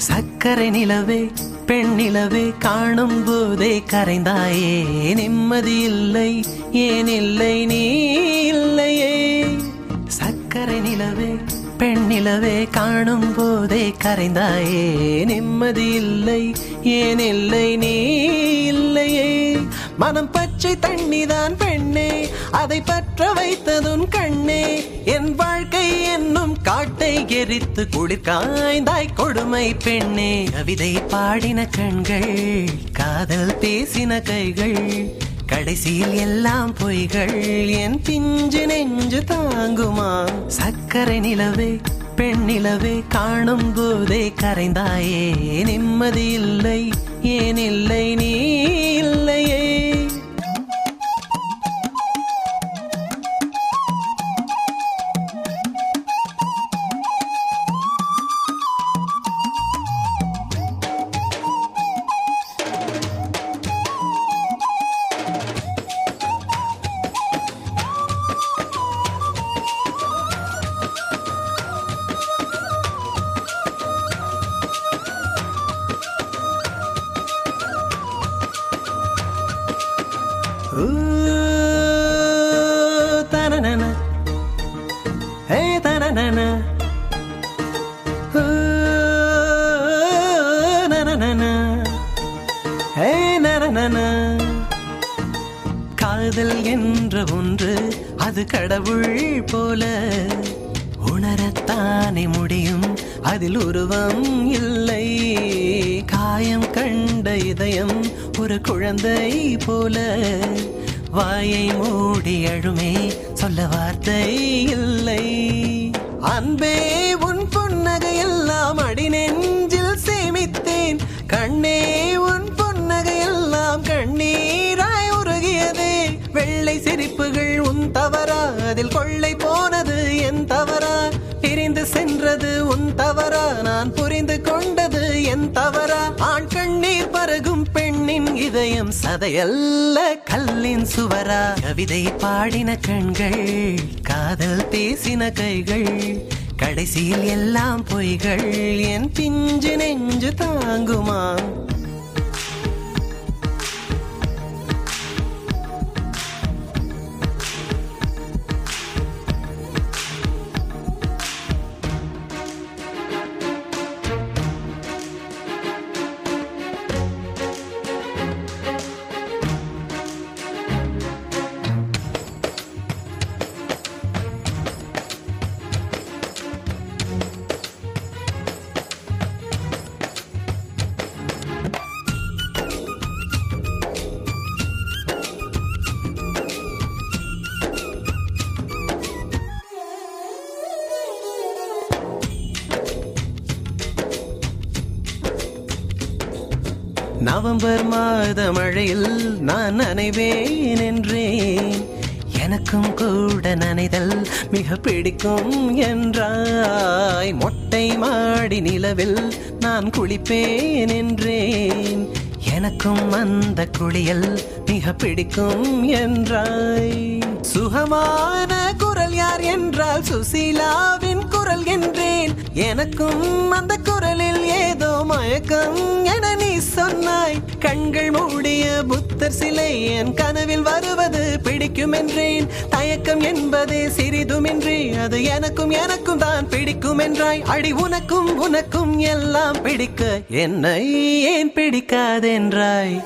சக்கரை நிலவே பெண் நிலவே காணும் போதே கரைந்தாயே நிம்மதி இல்லை ஏன் இல்லை நீ இல்லையே சக்கரை நிலவே பெண் நிலவே காணும் போதே கரைந்தாயே நிம்மதி இல்லை ஏன் இல்லை நீ இல்லையே மனம் பச்சை தண்ணிதான் பெண்ணே அதை பற்ற வைத்ததுன் கண்ணே என் வாழ்க்கை என்னும் காட்டை எரித்து குளிர் காய்ந்தாய் கொடுமை பெண்ணே கவிதை பாடின கண்கள் காதல் பேசின கைகள் கடைசியில் எல்லாம் பொய்கள் என் பிஞ்சு நெஞ்சு தாங்குமா சக்கரை நிலவே பெண் நிலவே காணும் போதே கரைந்தாயே நிம்மதி இல்லை ஏன் இல்லை நீ இல்லையே Ta-na-na-na. Hey, ta-na-na-na. Na-na-na-na. Hey, na-na-na-na. காதல் என்ற ஒன்று அது கடவுள் போல உணரத்தானே முடியும் அதில் உருவம் இல்லை காயம் கண்ட இதயம் ஒரு குழந்தை போல வாயை மூடி அழுமே சொல்ல வார்த்தை இல்லை அன்பே உன் புன்னகை எல்லாம் அடி நெஞ்சில் சேமித்தேன் கண்ணே உன் புன்னகை எல்லாம் கண்ணீராய் உருகியதே வெள்ளை சிரிப்புகள் உன் தவறா அதில் கொள்ளை போனது என் தவறா பிரிந்து சென்றது உன் தவறா நான் புரிந்து கொண்டது என் தவறா ஆண் கண்ணீர் பருகும் பெண்ணின் இதயம் சதையல்ல கல்லின் சுவரா கவிதை பாடின கண்கள் காதல் பேசின கைகள் கடைசியில் எல்லாம் பொய்கள் என் பிஞ்சு நெஞ்சு தாங்குமா நவம்பர் மாத மழையில் நான் நனைவேன் என்றேன் எனக்கும் கூட நனைதல் மிக பிடிக்கும் என்றாய் மொட்டை மாடி நிலவில் நான் குளிப்பேன் என்றேன் எனக்கும் அந்த குளியல் மிக பிடிக்கும் என்றாய் சுகமான குரல் யார் என்றால் சுசீலாவின் குரல் என்றேன் எனக்கும் அந்த குரலில் ஏதோ மயக்கம் என நீ சொன்னாய் கண்கள் மூடிய புத்தர் சிலை என் கனவில் வருவது பிடிக்கும் என்றேன் தயக்கம் என்பதே சிறிதுமின்றி அது எனக்கும் எனக்கும் தான் பிடிக்கும் என்றாய் அடி உனக்கும் உனக்கும் எல்லாம் பிடிக்க என்னை ஏன் பிடிக்காதென்றாய்